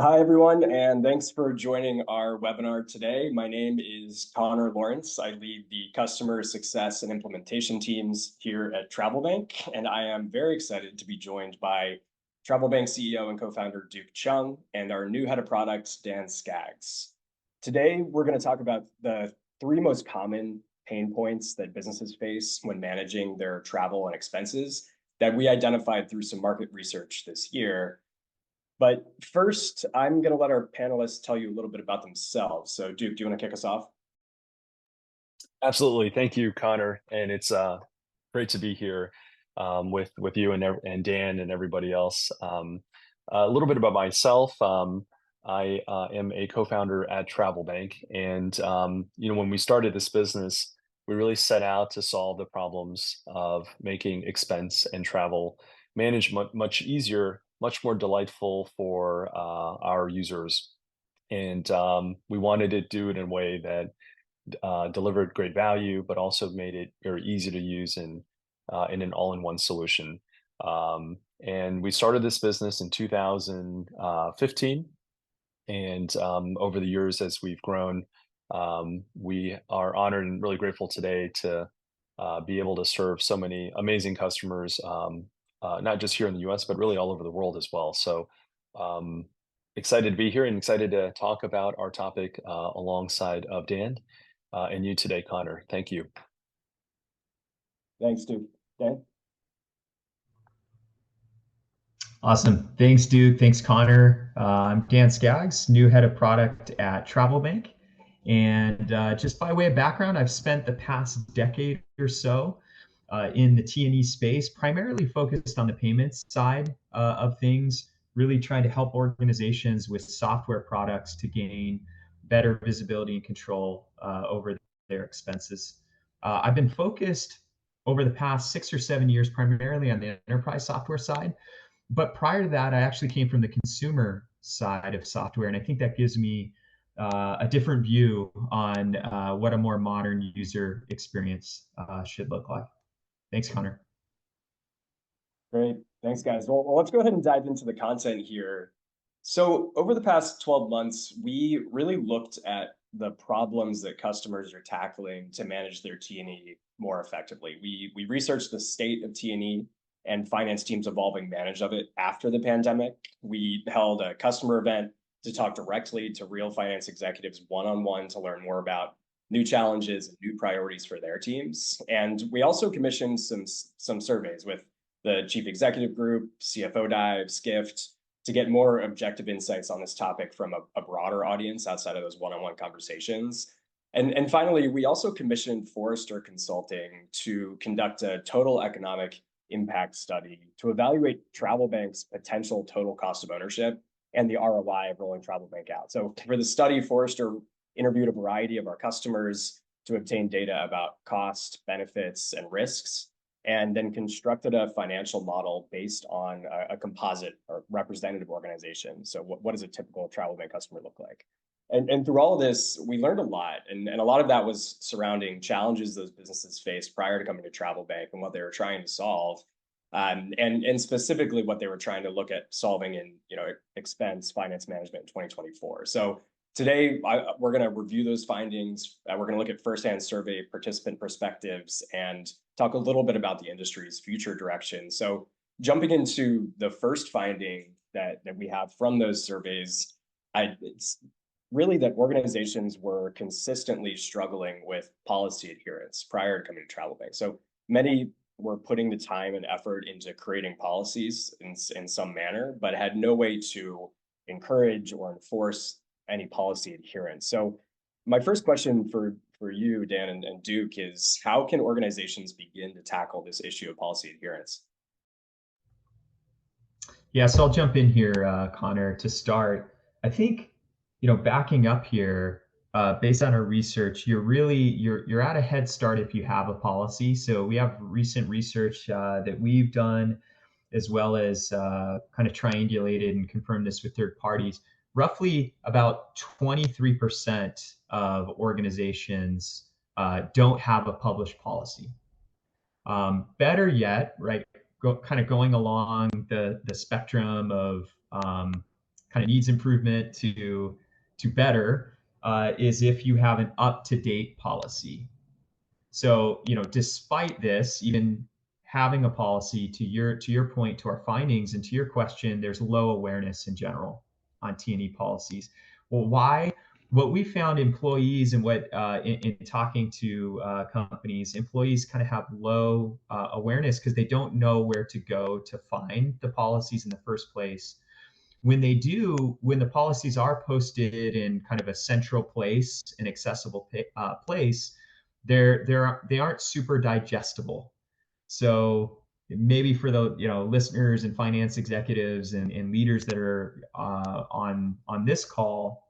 Hi, everyone, and thanks for joining our webinar today. My name is Connor Lawrence. I lead the customer success and implementation teams here at TravelBank, and I am very excited to be joined by TravelBank CEO and co-founder Duke Chung and our new head of products, Dan Skaggs. Today, we're going to talk about the three most common pain points that businesses face when managing their travel and expenses that we identified through some market research this year. But first, I'm going to let our panelists tell you a little bit about themselves. So, Duke, do you want to kick us off? Absolutely. Thank you, Connor. And it's great to be here with you and Dan and everybody else. A little bit about myself. I am a co-founder at TravelBank, and when we started this business, we really set out to solve the problems of making expense and travel management much easier, much more delightful for our users. And we wanted to do it in a way that delivered great value, but also made it very easy to use in an all-in-one solution. And we started this business in 2015, and over the years, as we've grown, we are honored and really grateful today to be able to serve so many amazing customers, not just here in the U.S., but really all over the world as well. So. Excited to be here and excited to talk about our topic alongside of Dan and you today, Connor. Thank you. Thanks, Duke. Dan? Awesome. Thanks, Duke. Thanks, Connor. I'm Dan Skaggs, new head of product at TravelBank. And just by way of background, I've spent the past decade or so in the T&E space, primarily focused on the payments side of things, really trying to help organizations with software products to gain better visibility and control over their expenses. I've been focused over the past 6 or 7 years primarily on the enterprise software side. But prior to that, I actually came from the consumer side of software. And I think that gives me a different view on what a more modern user experience should look like. Thanks, Connor. Great. Thanks, guys. Well, let's go ahead and dive into the content here. So over the past 12 months, we really looked at the problems that customers are tackling to manage their T&E more effectively. We researched the state of T&E and finance teams evolving management of it after the pandemic. We held a customer event to talk directly to real finance executives one-on-one to learn more about new challenges and new priorities for their teams. And we also commissioned some surveys with the Chief Executive Group, CFO Dive, Skift, to get more objective insights on this topic from a broader audience outside of those one-on-one conversations. And finally, we also commissioned Forrester Consulting to conduct a total economic impact study to evaluate TravelBank's potential total cost of ownership and the ROI of rolling TravelBank out. So for the study, Forrester interviewed a variety of our customers to obtain data about cost, benefits, and risks, and then constructed a financial model based on a composite or representative organization. So what does a typical TravelBank customer look like? And through all of this, we learned a lot. And a lot of that was surrounding challenges those businesses faced prior to coming to TravelBank and what they were trying to solve. And specifically what they were trying to look at solving in expense finance management in 2024. So today, we're going to review those findings. We're going to look at firsthand survey participant perspectives and talk a little bit about the industry's future direction. So jumping into the first finding that we have from those surveys, it's really that organizations were consistently struggling with policy adherence prior to coming to TravelBank. So many were putting the time and effort into creating policies in some manner, but had no way to encourage or enforce any policy adherence. So my first question for you, Dan and Duke, is how can organizations begin to tackle this issue of policy adherence? Yeah, so I'll jump in here, Connor, to start. I think, backing up here, based on our research, you're at a head start if you have a policy. So we have recent research that we've done, as well as kind of triangulated and confirmed this with third parties. Roughly about 23% of organizations don't have a published policy. Better yet, right? Kind of going along the spectrum of kind of needs improvement to better is if you have an up-to-date policy. So, despite this, even having a policy, to your point, to our findings, and to your question, there's low awareness in general on T&E policies. Well, why? What we found, employees, and what in talking to companies, employees kind of have low awareness because they don't know where to go to find the policies in the first place. When they do, when the policies are posted in kind of a central place, an accessible place, they aren't super digestible. So maybe for the listeners and finance executives and leaders that are on this call,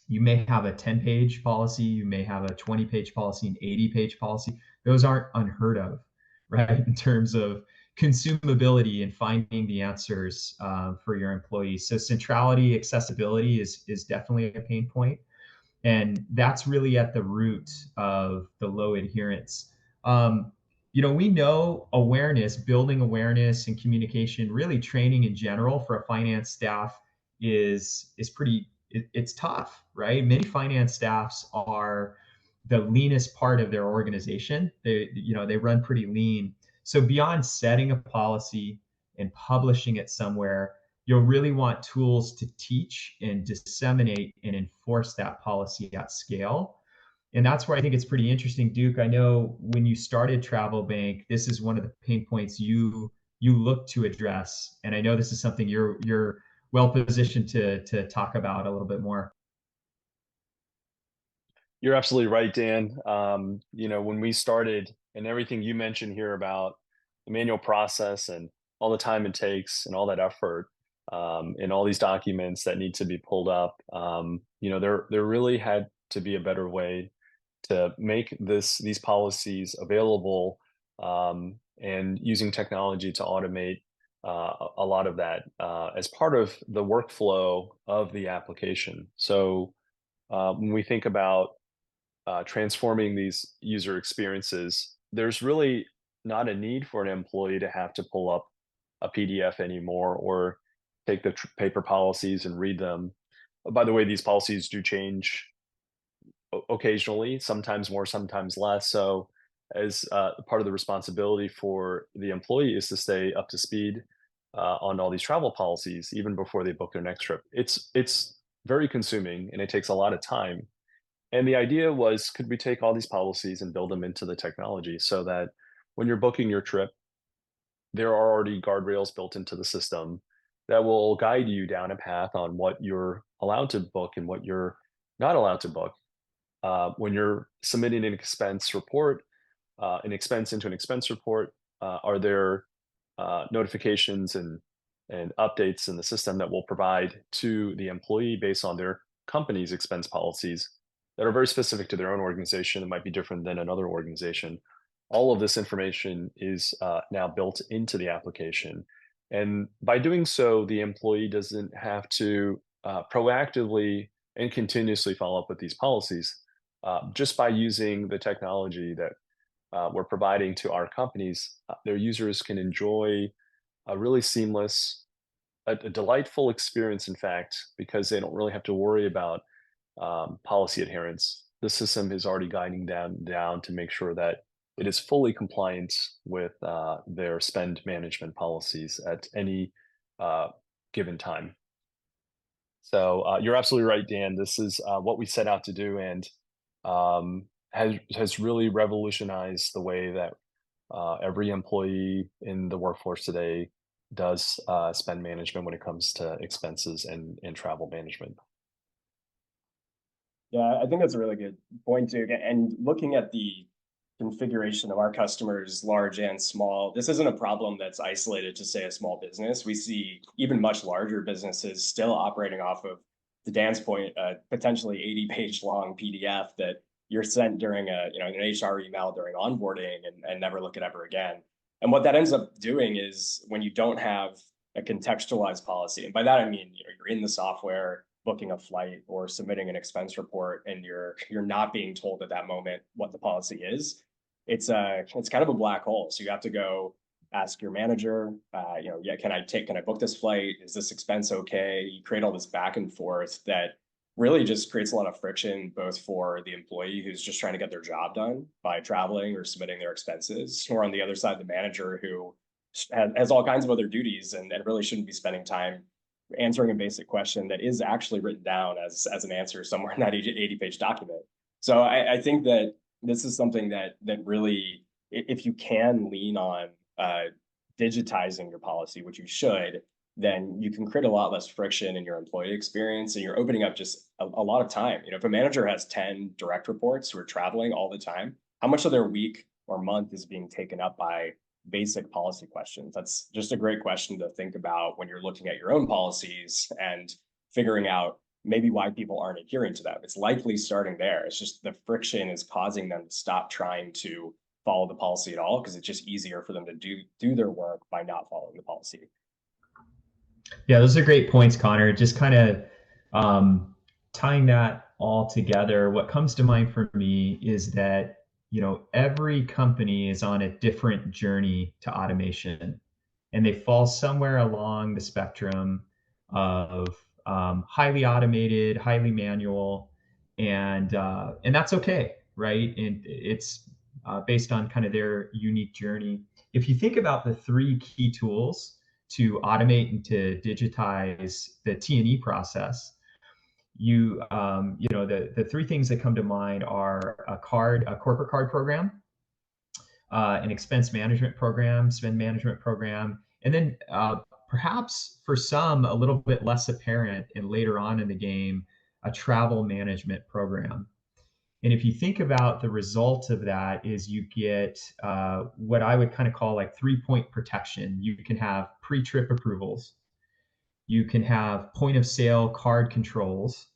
you may have a 10-page policy, you may have a 20-page policy, an 80-page policy. Those aren't unheard of, right? In terms of consumability and finding the answers for your employees. So centrality, accessibility is definitely a pain point. And that's really at the root of the low adherence. We know awareness, building awareness and communication, really training in general for a finance staff is pretty, it's tough, right? Many finance staffs are the leanest part of their organization. They run pretty lean. So beyond setting a policy and publishing it somewhere, you'll really want tools to teach and disseminate and enforce that policy at scale. And that's where I think it's pretty interesting, Duke. I know when you started TravelBank, this is one of the pain points you look to address. And I know this is something you're well positioned to talk about a little bit more. You're absolutely right, Dan. When we started, and everything you mentioned here about the manual process and all the time it takes and all that effort, and all these documents that need to be pulled up, there really had to be a better way to make these policies available, and using technology to automate a lot of that as part of the workflow of the application. So when we think about transforming these user experiences, there's really not a need for an employee to have to pull up a PDF anymore or take the paper policies and read them. By the way, these policies do change occasionally, sometimes more, sometimes less. So as part of the responsibility for the employee is to stay up to speed on all these travel policies, even before they book their next trip. It's very consuming and it takes a lot of time. And the idea was, could we take all these policies and build them into the technology so that when you're booking your trip, there are already guardrails built into the system that will guide you down a path on what you're allowed to book and what you're not allowed to book. When you're submitting an expense report, an expense into an expense report, are there notifications and updates in the system that will provide to the employee based on their company's expense policies that are very specific to their own organization? It might be different than another organization. All of this information is now built into the application. And by doing so, the employee doesn't have to proactively and continuously follow up with these policies. Just by using the technology that we're providing to our companies, their users can enjoy a really seamless, a delightful experience, in fact, because they don't really have to worry about policy adherence. The system is already guiding them down to make sure that it is fully compliant with their spend management policies at any given time. So you're absolutely right, Dan. This is what we set out to do, and has really revolutionized the way that every employee in the workforce today does spend management when it comes to expenses and travel management. Yeah, I think that's a really good point too. And looking at the configuration of our customers, large and small, this isn't a problem that's isolated to, say, a small business. We see even much larger businesses still operating off of, to Dan's point, potentially 80-page long PDF that you're sent during an HR email during onboarding and never look at ever again. And what that ends up doing is, when you don't have a contextualized policy, and by that I mean you're in the software booking a flight or submitting an expense report, and you're not being told at that moment what the policy is, it's kind of a black hole. So you have to go ask your manager, yeah, can I book this flight? Is this expense okay? You create all this back and forth that really just creates a lot of friction, both for the employee who's just trying to get their job done by traveling or submitting their expenses, or on the other side, the manager who has all kinds of other duties and really shouldn't be spending time answering a basic question that is actually written down as an answer somewhere in that 80-page document. So I think that this is something that really, if you can lean on digitizing your policy, which you should, then you can create a lot less friction in your employee experience, and you're opening up just a lot of time. If a manager has 10 direct reports who are traveling all the time, how much of their week or month is being taken up by basic policy questions? That's just a great question to think about when you're looking at your own policies and figuring out maybe why people aren't adhering to them. It's likely starting there. It's just the friction is causing them to stop trying to follow the policy at all, because it's just easier for them to do their work by not following the policy. Yeah, those are great points, Connor. Just kind of tying that all together, what comes to mind for me is that, every company is on a different journey to automation, and they fall somewhere along the spectrum of highly automated, highly manual, and that's okay, right? And it's based on kind of their unique journey. If you think about the three key tools to automate and to digitize the T&E process, the three things that come to mind are a corporate card program, an expense management program, spend management program, and then perhaps for some a little bit less apparent and later on in the game, a travel management program. And if you think about the result of that is you get what I would kind of call like 3-point protection. You can have pre-trip approvals. You can have point of sale card controls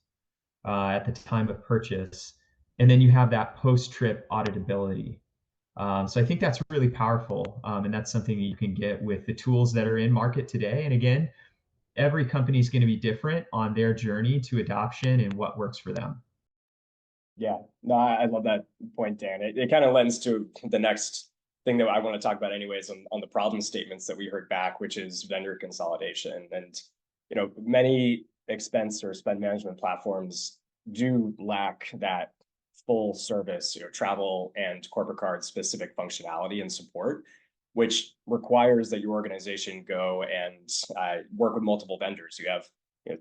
at the time of purchase. And then you have that post-trip auditability. So I think that's really powerful. And that's something that you can get with the tools that are in market today. And again, every company is going to be different on their journey to adoption and what works for them. Yeah, no, I love that point, Dan. It kind of lends to the next thing that I want to talk about anyways on the problem statements that we heard back, which is vendor consolidation. And, many expense or spend management platforms do lack that full service, travel and corporate card specific functionality and support, which requires that your organization go and work with multiple vendors. You have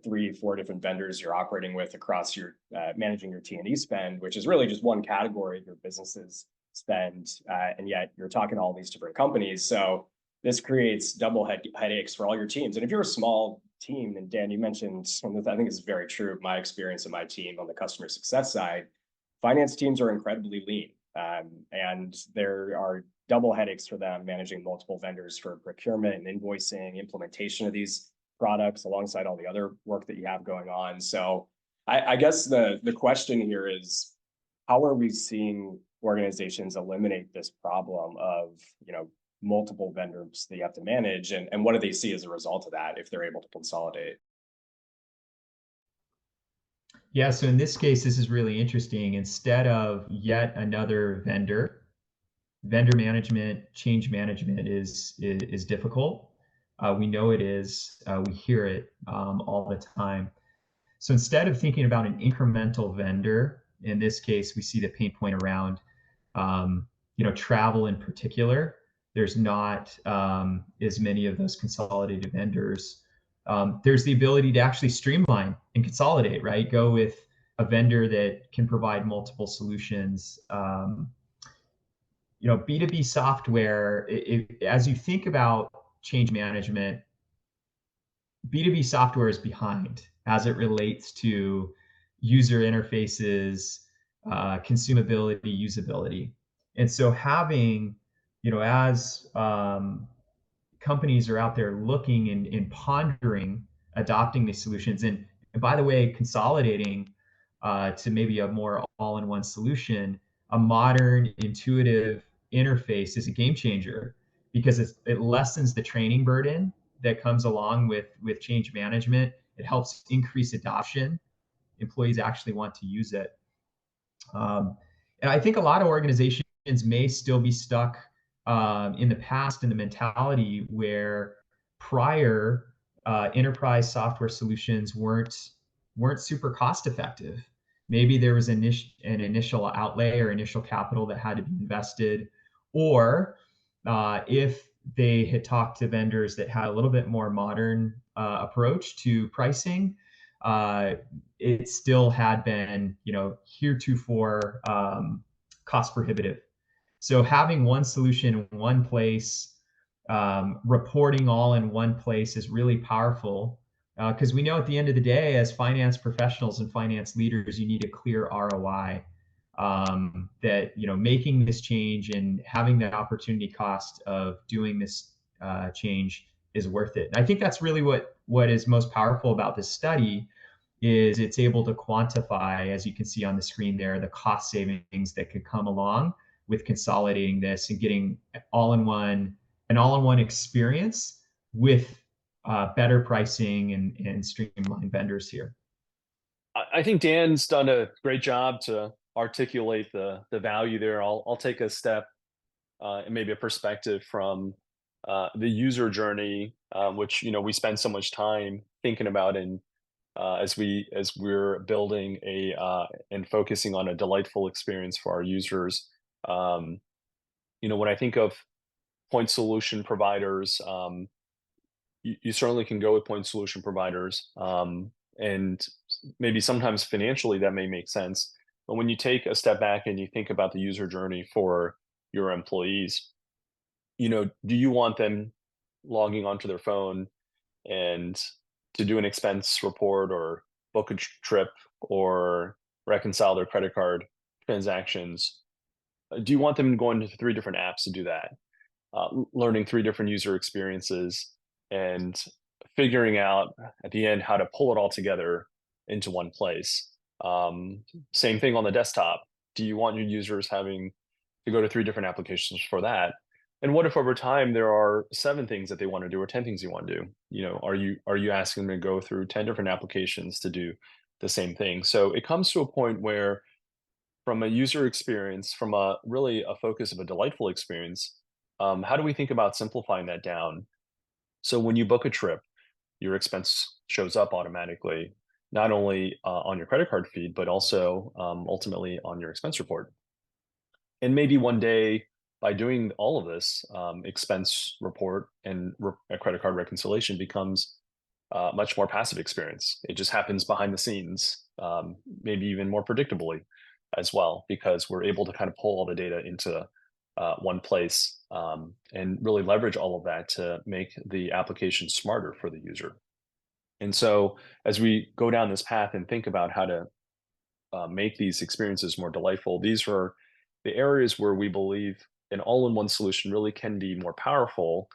3-4 different vendors you're operating with across your managing your T&E spend, which is really just one category of your business's spend, and yet you're talking to all these different companies. So this creates double headaches for all your teams. And if you're a small team, and Dan, you mentioned, and I think this is very true of my experience in my team on the customer success side, finance teams are incredibly lean, and there are double headaches for them managing multiple vendors for procurement and invoicing, implementation of these products alongside all the other work that you have going on. So I guess the question here is, how are we seeing organizations eliminate this problem of multiple vendors that you have to manage, and what do they see as a result of that if they're able to consolidate? Yeah, so in this case, this is really interesting. Instead of yet another vendor management, change management is difficult. We know it is. We hear it all the time. So instead of thinking about an incremental vendor, in this case, we see the pain point around travel in particular. There's not as many of those consolidated vendors. There's the ability to actually streamline and consolidate, right? Go with a vendor that can provide multiple solutions. B2B software, as you think about change management, B2B software is behind as it relates to user interfaces, consumability, usability. And so having, as companies are out there looking and pondering adopting these solutions, and by the way, consolidating to maybe a more all-in-one solution, a modern, intuitive interface is a game changer, because it lessens the training burden that comes along with change management. It helps increase adoption. Employees actually want to use it. And I think a lot of organizations may still be stuck in the past in the mentality where prior enterprise software solutions weren't super cost effective. Maybe there was an initial outlay or initial capital that had to be invested, or if they had talked to vendors that had a little bit more modern approach to pricing, it still had been, heretofore cost prohibitive. So having one solution in one place, reporting all in one place is really powerful, because we know at the end of the day, as finance professionals and finance leaders, you need a clear ROI. That making this change and having the opportunity cost of doing this change is worth it. And I think that's really what is most powerful about this study, is it's able to quantify, as you can see on the screen there, the cost savings that could come along with consolidating this and getting an all-in-one experience with better pricing and streamlined vendors here. I think Dan's done a great job to articulate the value there. I'll take a step and maybe a perspective from the user journey, which we spend so much time thinking about, and as we're building and focusing on a delightful experience for our users. When I think of point solution providers, you certainly can go with point solution providers, and maybe sometimes financially that may make sense. But when you take a step back and you think about the user journey for your employees, do you want them logging onto their phone and to do an expense report or book a trip or reconcile their credit card transactions? Do you want them going to 3 different apps to do that? Learning 3 different user experiences and figuring out at the end how to pull it all together into one place. Same thing on the desktop. Do you want your users having to go to 3 different applications for that? And what if over time there are 7 things that they want to do or 10 things you want to do? Are you asking them to go through 10 different applications to do the same thing? So it comes to a point where, from a user experience, from really a focus of a delightful experience, how do we think about simplifying that down? So when you book a trip, your expense shows up automatically, not only on your credit card feed, but also ultimately on your expense report. And maybe one day, by doing all of this, expense report and a credit card reconciliation becomes a much more passive experience. It just happens behind the scenes, maybe even more predictably as well, because we're able to kind of pull all the data into one place, and really leverage all of that to make the application smarter for the user. And so as we go down this path and think about how to make these experiences more delightful, these are the areas where we believe an all-in-one solution really can be more powerful,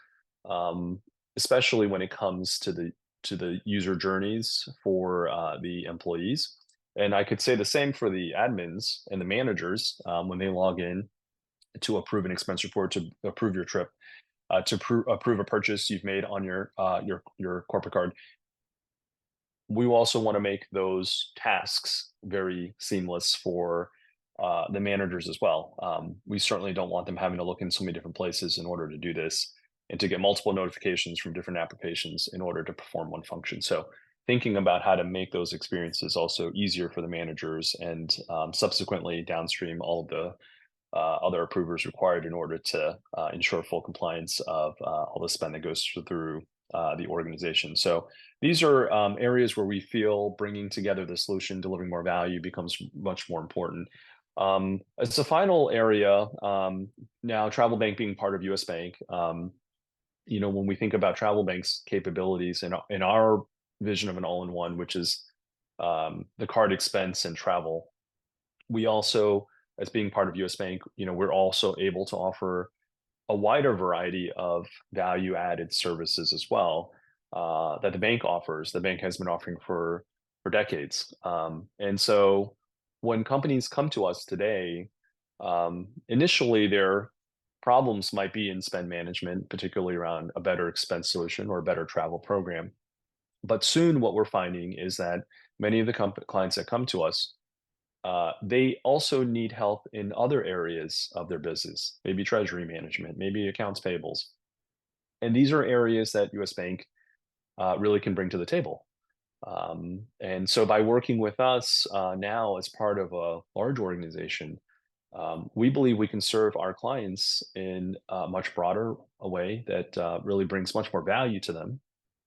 especially when it comes to the user journeys for the employees. And I could say the same for the admins and the managers when they log in to approve an expense report, to approve your trip, to approve a purchase you've made on your corporate card. We also want to make those tasks very seamless for the managers as well. We certainly don't want them having to look in so many different places in order to do this, and to get multiple notifications from different applications in order to perform one function. So thinking about how to make those experiences also easier for the managers, and subsequently downstream all of the other approvers required in order to ensure full compliance of all the spend that goes through the organization. So these are areas where we feel bringing together the solution, delivering more value, becomes much more important. As a final area, now TravelBank being part of US Bank, when we think about TravelBank's capabilities in our vision of an all-in-one, which is the card, expense, and travel, we also, as being part of US Bank, we're also able to offer a wider variety of value-added services as well that the bank offers. The bank has been offering for decades. And so when companies come to us today, initially their problems might be in spend management, particularly around a better expense solution or a better travel program. But soon what we're finding is that many of the clients that come to us they also need help in other areas of their business, maybe treasury management, maybe accounts payables. And these are areas that US Bank really can bring to the table. And so by working with us now as part of a large organization, we believe we can serve our clients in a much broader a way that really brings much more value to them.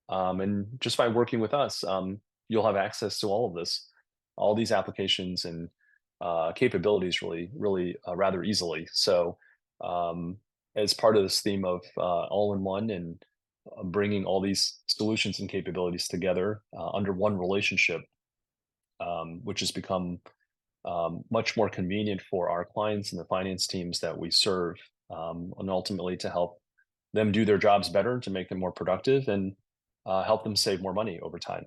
And just by working with us, you'll have access to all of this, all these applications and capabilities really rather easily. So as part of this theme of all-in-one and bringing all these solutions and capabilities together under one relationship, which has become much more convenient for our clients and the finance teams that we serve, and ultimately to help them do their jobs better, to make them more productive, and help them save more money over time.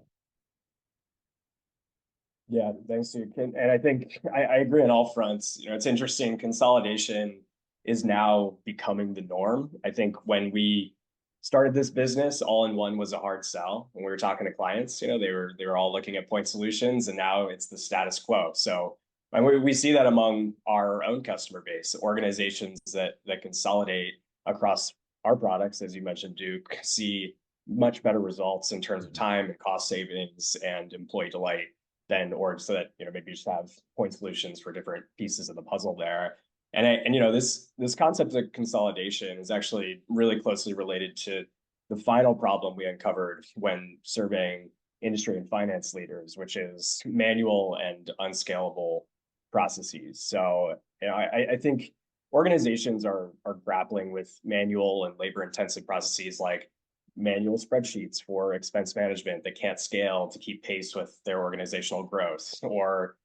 Yeah, thanks, Duke. And I think I agree on all fronts. It's interesting. Consolidation is now becoming the norm. I think when we started this business, all-in-one was a hard sell. When we were talking to clients, they were all looking at point solutions, and now it's the status quo. So and we see that among our own customer base, organizations that consolidate across our products, as you mentioned, Duke, see much better results in terms of time and cost savings and employee delight than orgs that maybe just have point solutions for different pieces of the puzzle there. And this concept of consolidation is actually really closely related to the final problem we uncovered when surveying industry and finance leaders, which is manual and unscalable processes. So I think organizations are grappling with manual and labor intensive processes like manual spreadsheets for expense management that can't scale to keep pace with their organizational growth, or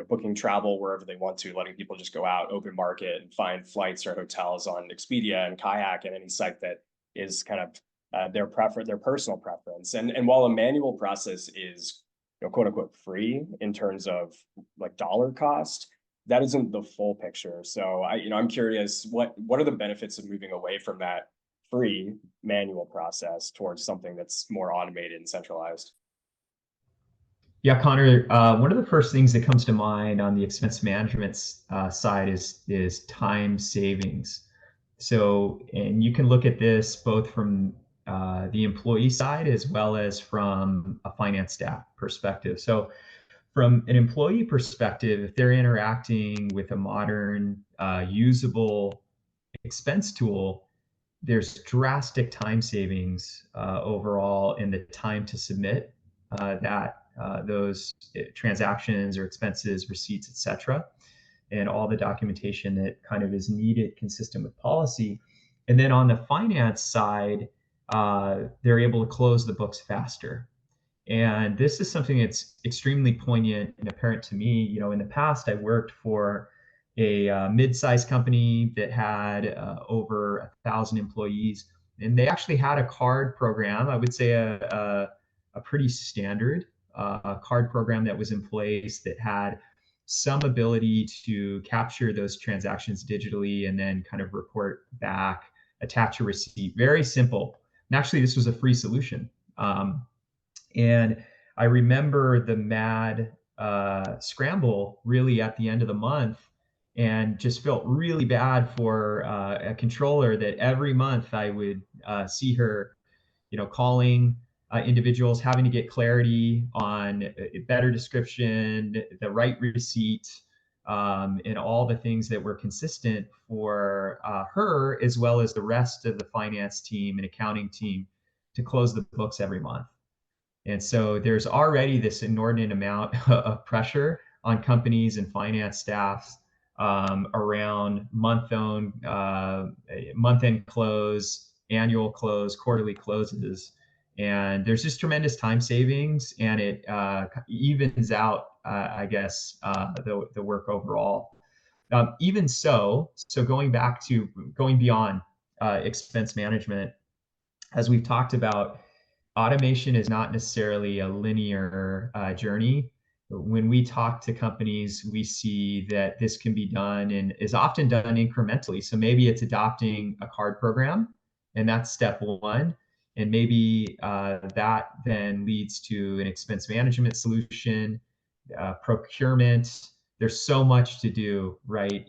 booking travel wherever they want to, letting people just go out open market and find flights or hotels on Expedia and Kayak and any site that is kind of their personal preference. And while a manual process is quote unquote free in terms of like dollar cost, that isn't the full picture. So I'm curious, what are the benefits of moving away from that free manual process towards something that's more automated and centralized? Yeah, Connor, one of the first things that comes to mind on the expense management side is time savings. So, and you can look at this both from the employee side as well as from a finance staff perspective. So, from an employee perspective, if they're interacting with a modern, usable expense tool, there's drastic time savings overall in the time to submit those transactions or expenses, receipts, etc., and all the documentation that kind of is needed consistent with policy. And then on the finance side, they're able to close the books faster. And this is something that's extremely poignant and apparent to me. In the past, I worked for a mid-sized company that had over 1,000 employees, and they actually had a card program. I would say a pretty standard card program that was in place that had some ability to capture those transactions digitally and then kind of report back, attach a receipt. Very simple. And actually, this was a free solution. And I remember the mad scramble really at the end of the month, and just felt really bad for a controller that every month I would see her, calling individuals, having to get clarity on a better description, the right receipt, and all the things that were consistent for her, as well as the rest of the finance team and accounting team, to close the books every month. And so there's already this inordinate amount of pressure on companies and finance staffs around month-end close, annual close, quarterly closes. And there's just tremendous time savings, and it evens out, I guess, the work overall. Even so going beyond expense management, as we've talked about, automation is not necessarily a linear journey. When we talk to companies, we see that this can be done and is often done incrementally. So maybe it's adopting a card program, and that's step one. And maybe that then leads to an expense management solution, procurement, there's so much to do, right?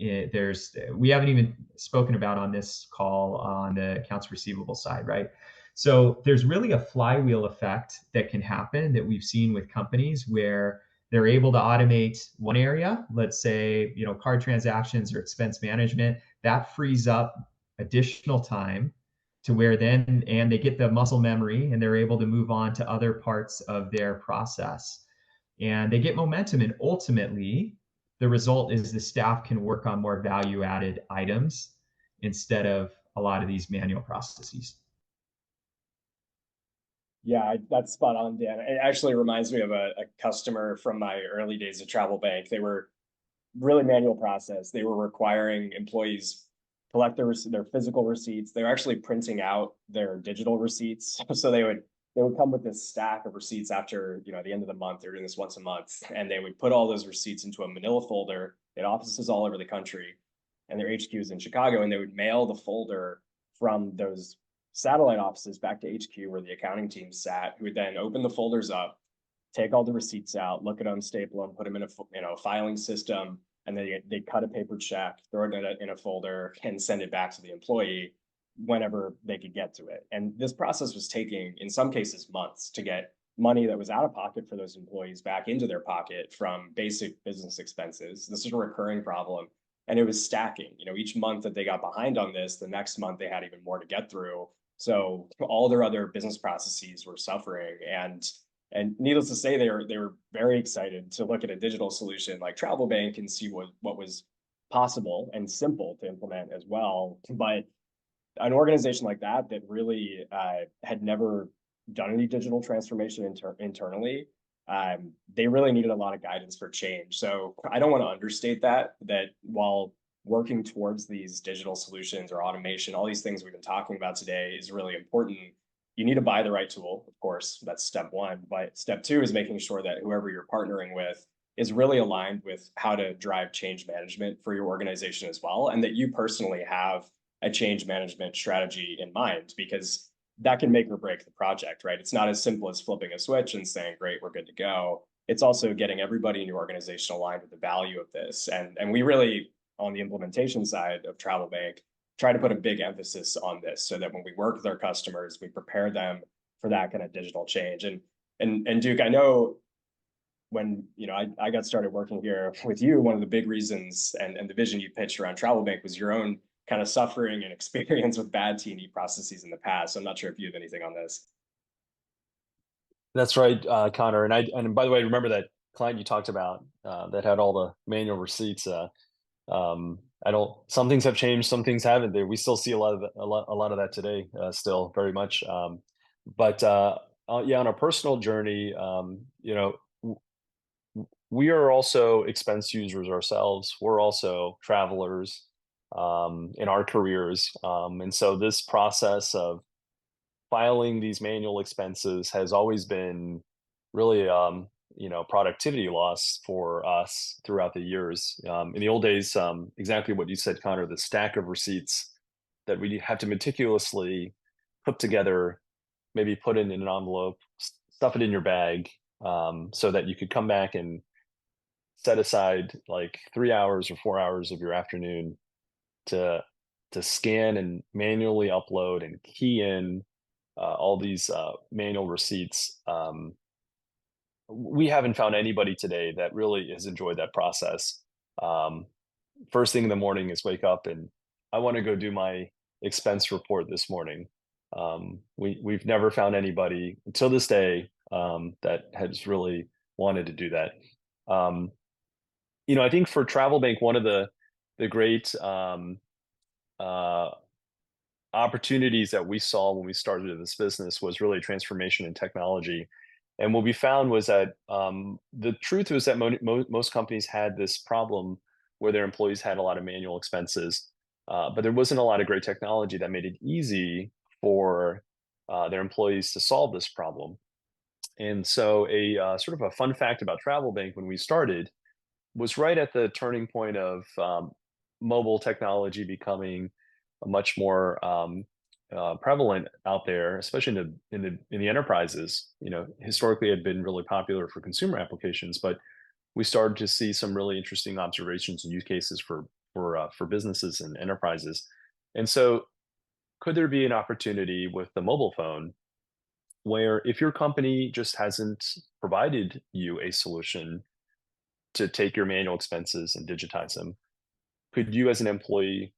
We haven't even spoken about on this call on the accounts receivable side, right? So there's really a flywheel effect that can happen that we've seen with companies where they're able to automate one area, let's say, card transactions or expense management, that frees up additional time to where then, and they get the muscle memory and they're able to move on to other parts of their process. And they get momentum, and ultimately the result is the staff can work on more value added items instead of a lot of these manual processes. Yeah, that's spot on, Dan. It actually reminds me of a customer from my early days at TravelBank. They were really manual process. They were requiring employees collect their physical receipts. They were actually printing out their digital receipts. So they would come with this stack of receipts after the end of the month. They're doing this once a month, and they would put all those receipts into a manila folder. They had offices all over the country, and their HQ is in Chicago, and they would mail the folder from those satellite offices back to HQ where the accounting team sat, who would then open the folders up, take all the receipts out, look at them, staple them, put them in a filing system, and then they cut a paper check, throw it in a folder, and send it back to the employee whenever they could get to it. And this process was taking, in some cases, months to get money that was out of pocket for those employees back into their pocket from basic business expenses. This is a recurring problem. And it was stacking. Each month that they got behind on this, the next month they had even more to get through. So all their other business processes were suffering. And needless to say, they were very excited to look at a digital solution like TravelBank and see what was possible and simple to implement as well. But an organization like that really had never done any digital transformation internally, they really needed a lot of guidance for change. So I don't want to understate that while working towards these digital solutions or automation, all these things we've been talking about today is really important. You need to buy the right tool, of course, that's step one. But step two is making sure that whoever you're partnering with is really aligned with how to drive change management for your organization as well, and that you personally have a change management strategy in mind, because that can make or break the project, right? It's not as simple as flipping a switch and saying, great, we're good to go. It's also getting everybody in your organization aligned with the value of this. And we really, on the implementation side of TravelBank, try to put a big emphasis on this so that when we work with our customers, we prepare them for that kind of digital change. And Duke, I know when I got started working here with you, one of the big reasons and the vision you pitched around TravelBank was your own kind of suffering and experience with bad T&E processes in the past. So I'm not sure if you have anything on this. That's right, Connor. And by the way, remember that client you talked about that had all the manual receipts. Some things have changed, some things haven't. We still see a lot of that today, still very much. But yeah, on a personal journey, we are also expense users ourselves. We're also travelers in our careers. And so this process of filing these manual expenses has always been really, productivity loss for us throughout the years. In the old days, exactly what you said, Connor, the stack of receipts that we have to meticulously put together, maybe put it in an envelope, stuff it in your bag, so that you could come back and set aside like 3 hours or 4 hours of your afternoon to scan and manually upload and key in all these manual receipts. We haven't found anybody today that really has enjoyed that process. First thing in the morning is wake up and I want to go do my expense report this morning. We've never found anybody until this day that has really wanted to do that. I think for TravelBank, one of the great opportunities that we saw when we started in this business was really transformation in technology. And what we found was that the truth was that most companies had this problem where their employees had a lot of manual expenses, but there wasn't a lot of great technology that made it easy for their employees to solve this problem. And so a sort of a fun fact about TravelBank when we started was right at the turning point of mobile technology becoming much more prevalent out there, especially in the enterprises. Historically, it had been really popular for consumer applications, but we started to see some really interesting observations and use cases for businesses and enterprises. And so, could there be an opportunity with the mobile phone where if your company just hasn't provided you a solution to take your manual expenses and digitize them, could you as an employee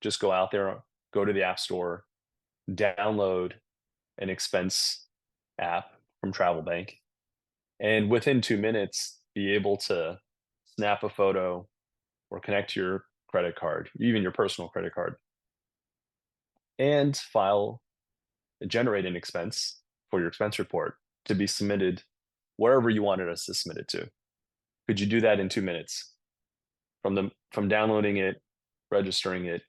just go out there, go to the App Store, download an expense app from TravelBank, and within 2 minutes be able to snap a photo or connect to your credit card, even your personal credit card, and generate an expense for your expense report to be submitted wherever you wanted us to submit it to? Could you do that in 2 minutes from downloading it, registering it,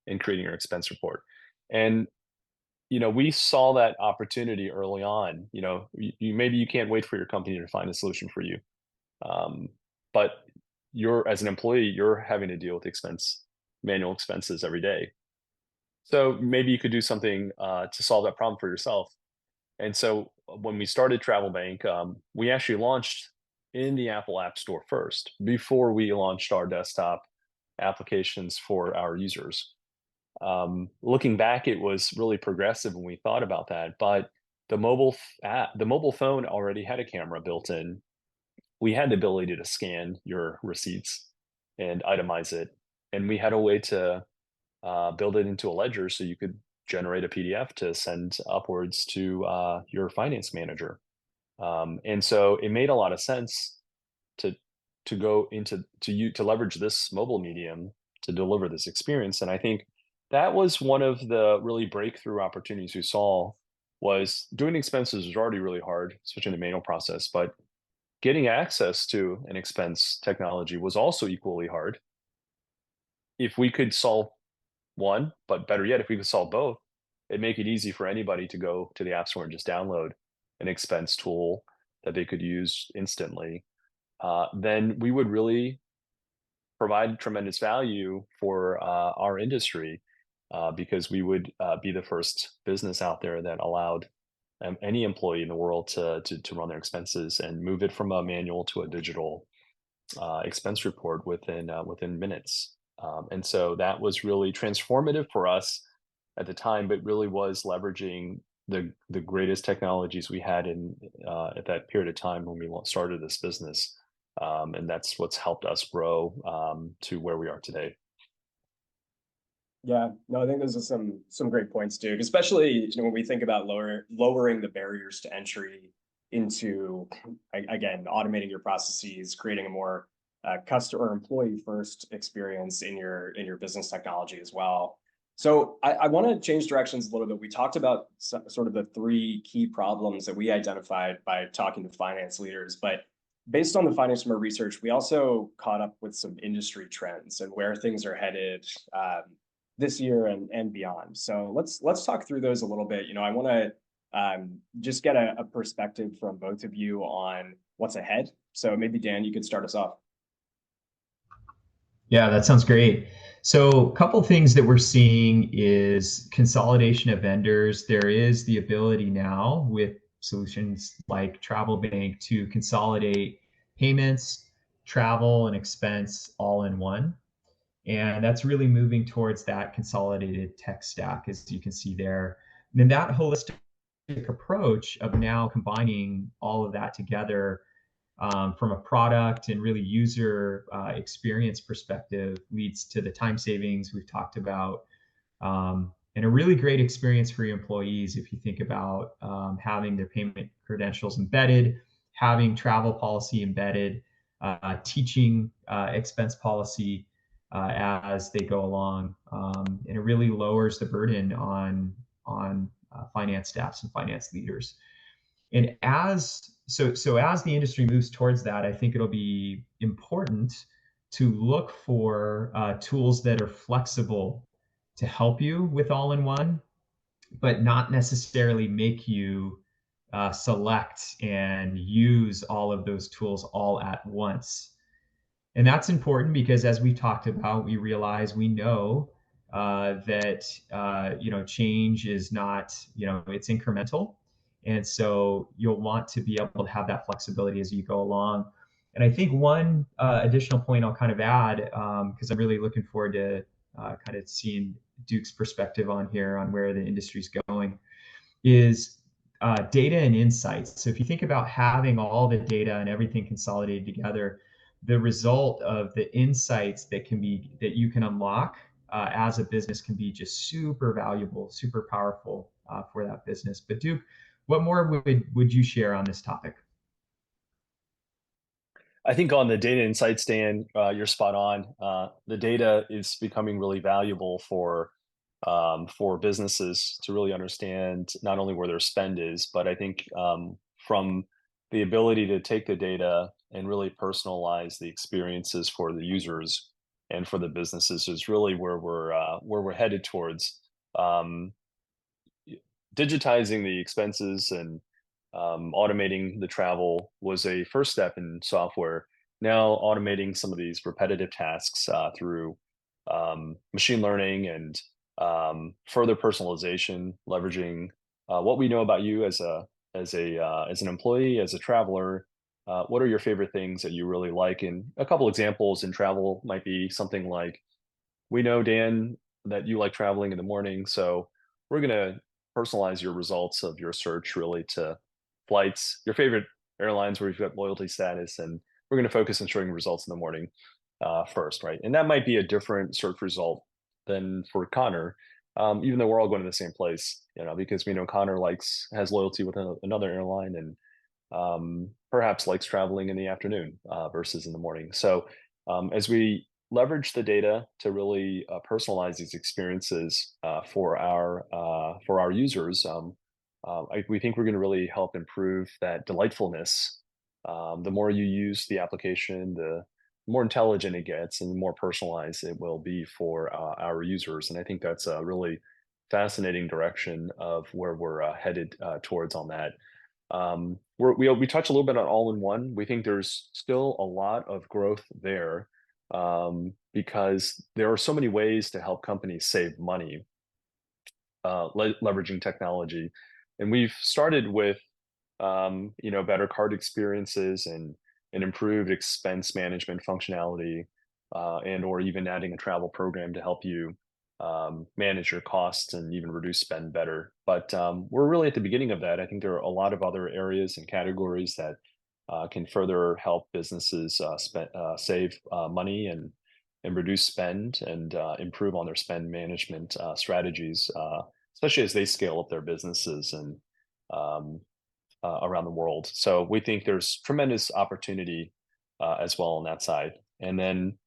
and creating your expense report? And we saw that opportunity early on. Maybe you can't wait for your company to find a solution for you, but as an employee, you're having to deal with manual expenses every day. So maybe you could do something to solve that problem for yourself. And so when we started TravelBank, we actually launched in the Apple App Store first before we launched our desktop applications for our users. Looking back, it was really progressive when we thought about that, but the mobile phone already had a camera built in. We had the ability to scan your receipts and itemize it, and we had a way to build it into a ledger so you could generate a PDF to send upwards to your finance manager. And so it made a lot of sense to leverage this mobile medium to deliver this experience. And I think that was one of the really breakthrough opportunities we saw. Was doing expenses was already really hard, especially in the manual process, but getting access to an expense technology was also equally hard. If we could solve one, but better yet, if we could solve both, it'd make it easy for anybody to go to the App Store and just download an expense tool that they could use instantly. Then we would really provide tremendous value for our industry, because we would be the first business out there that allowed any employee in the world to run their expenses and move it from a manual to a digital expense report within minutes. And so that was really transformative for us at the time, but really was leveraging the greatest technologies we had at that period of time when we started this business. And that's what's helped us grow to where we are today. Yeah, no, I think those are some great points, Duke. Especially when we think about lowering the barriers to entry into, again, automating your processes, creating a more customer or employee first experience in your business technology as well. So I want to change directions a little bit. We talked about sort of the three key problems that we identified by talking to finance leaders, but based on the Finance Summer research, we also caught up with some industry trends and where things are headed this year and beyond. So let's talk through those a little bit. I want to just get a perspective from both of you on what's ahead. So maybe Dan, you could start us off. Yeah, that sounds great. So a couple things that we're seeing is consolidation of vendors. There is the ability now with solutions like TravelBank to consolidate payments, travel, and expense all in one. And that's really moving towards that consolidated tech stack, as you can see there. And then that holistic approach of now combining all of that together from a product and really user experience perspective leads to the time savings we've talked about, and a really great experience for your employees if you think about having their payment credentials embedded, having travel policy embedded, teaching expense policy as they go along, and it really lowers the burden on finance staffs and finance leaders. And as the industry moves towards that, I think it'll be important to look for tools that are flexible to help you with all-in-one, but not necessarily make you select and use all of those tools all at once. And that's important because, as we talked about, we know that change is not, it's incremental. And so you'll want to be able to have that flexibility as you go along. And I think one additional point I'll kind of add, because I'm really looking forward to kind of seeing Duke's perspective on here on where the industry's going, is data and insights. So if you think about having all the data and everything consolidated together, the result of the insights that you can unlock as a business can be just super valuable, super powerful for that business. But Duke, what more would you share on this topic? I think on the data insights, Dan, you're spot on. The data is becoming really valuable for businesses to really understand not only where their spend is, but I think from the ability to take the data and really personalize the experiences for the users and for the businesses is really where we're headed towards. Um, Digitizing the expenses and automating the travel was a first step in software. Now automating some of these repetitive tasks through machine learning and further personalization, leveraging what we know about you as an employee, as a traveler. What are your favorite things that you really like? And a couple examples in travel might be something like, we know, Dan, that you like traveling in the morning, so we're going to personalize your results of your search really to flights, your favorite airlines where you've got loyalty status, and we're going to focus on showing results in the morning first, right? And that might be a different search result than for Connor, even though we're all going to the same place, because we know Connor has loyalty with another airline and perhaps likes traveling in the afternoon versus in the morning. So as we leverage the data to really personalize these experiences for our users, we think we're going to really help improve that delightfulness. The more you use the application, the more intelligent it gets and the more personalized it will be for our users. And I think that's a really fascinating direction of where we're headed towards on that. We touch a little bit on all-in-one. We think there's still a lot of growth there because there are so many ways to help companies save money leveraging technology. And we've started with better card experiences and improved expense management functionality, and or even adding a travel program to help you manage your costs and even reduce spend better. But we're really at the beginning of that. I think there are a lot of other areas and categories that can further help businesses save money and reduce spend and improve on their spend management strategies, especially as they scale up their businesses and around the world. So we think there's tremendous opportunity as well on that side. And then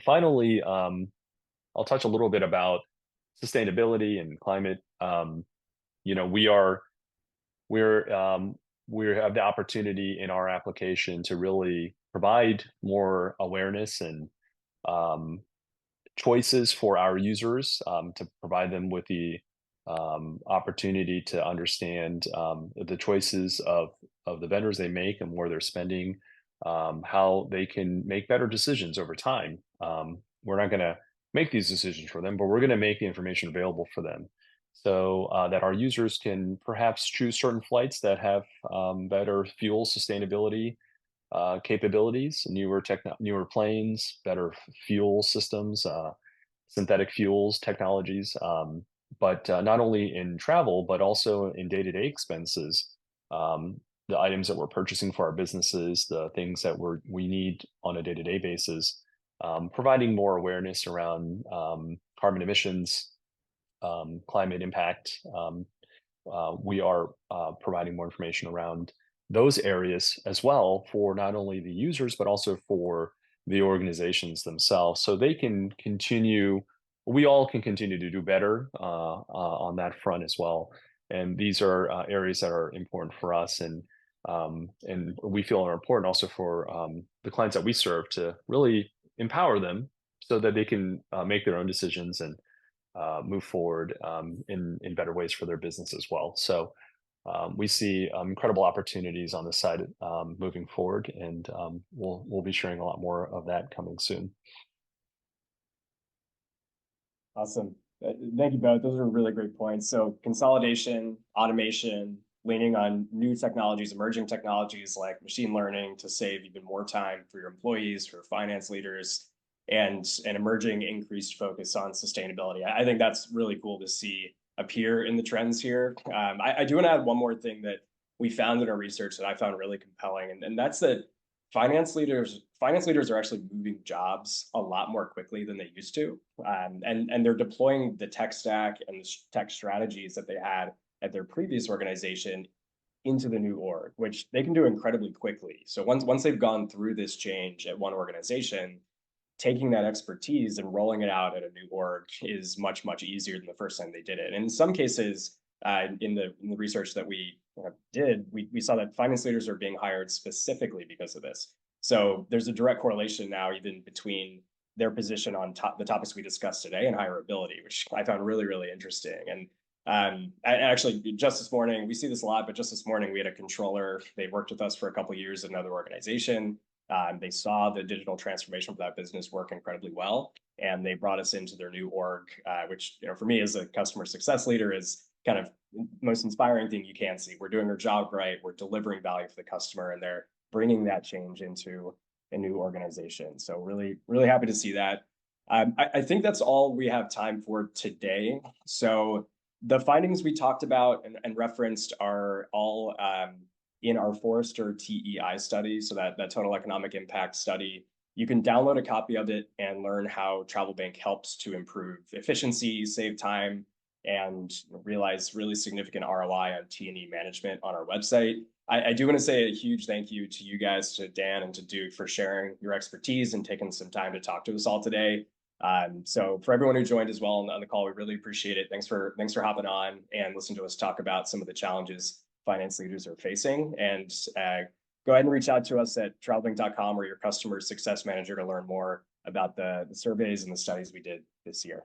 finally, I'll touch a little bit about sustainability and climate. We have the opportunity in our application to really provide more awareness and choices for our users, to provide them with the opportunity to understand the choices of the vendors they make and where they're spending, how they can make better decisions over time. We're not going to make these decisions for them, but we're going to make the information available for them so that our users can perhaps choose certain flights that have better fuel sustainability capabilities, newer planes, better fuel systems, synthetic fuels technologies. But not only in travel, but also in day-to-day expenses, the items that we're purchasing for our businesses, the things that we need on a day-to-day basis, providing more awareness around carbon emissions, climate impact. We are providing more information around those areas as well for not only the users, but also for the organizations themselves. So we all can continue to do better on that front as well. And these are areas that are important for us and we feel are important also for the clients that we serve to really empower them so that they can make their own decisions and move forward in better ways for their business as well. So we see incredible opportunities on this side moving forward, and we'll be sharing a lot more of that coming soon. Awesome. Thank you both. Those are really great points. So consolidation, automation, leaning on new technologies, emerging technologies like machine learning to save even more time for your employees, for finance leaders, and an emerging increased focus on sustainability. I think that's really cool to see appear in the trends here. I do want to add one more thing that we found in our research that I found really compelling, and that's that finance leaders are actually moving jobs a lot more quickly than they used to, and they're deploying the tech stack and the tech strategies that they had at their previous organization into the new org, which they can do incredibly quickly. So once they've gone through this change at one organization, taking that expertise and rolling it out at a new org is much, much easier than the first time they did it. And in some cases, in the research that we did, we saw that finance leaders are being hired specifically because of this. So there's a direct correlation now even between their position on the topics we discussed today and hireability, which I found really, really interesting. And actually, just this morning, we see this a lot, but just this morning we had a controller. They worked with us for a couple of years at another organization. They saw the digital transformation for that business work incredibly well, and they brought us into their new org, which, for me as a customer success leader is kind of the most inspiring thing you can see. We're doing our job right, we're delivering value for the customer, and they're bringing that change into a new organization. So really, really happy to see that. I think that's all we have time for today. So the findings we talked about and referenced are all in our Forrester TEI study, so that total economic impact study. You can download a copy of it and learn how TravelBank helps to improve efficiency, save time, and realize really significant ROI on T&E management on our website. I do want to say a huge thank you to you guys, to Dan and to Duke, for sharing your expertise and taking some time to talk to us all today. So for everyone who joined as well on the call, we really appreciate it. Thanks for hopping on and listening to us talk about some of the challenges finance leaders are facing. And go ahead and reach out to us at travelbank.com or your customer success manager to learn more about the surveys and the studies we did this year.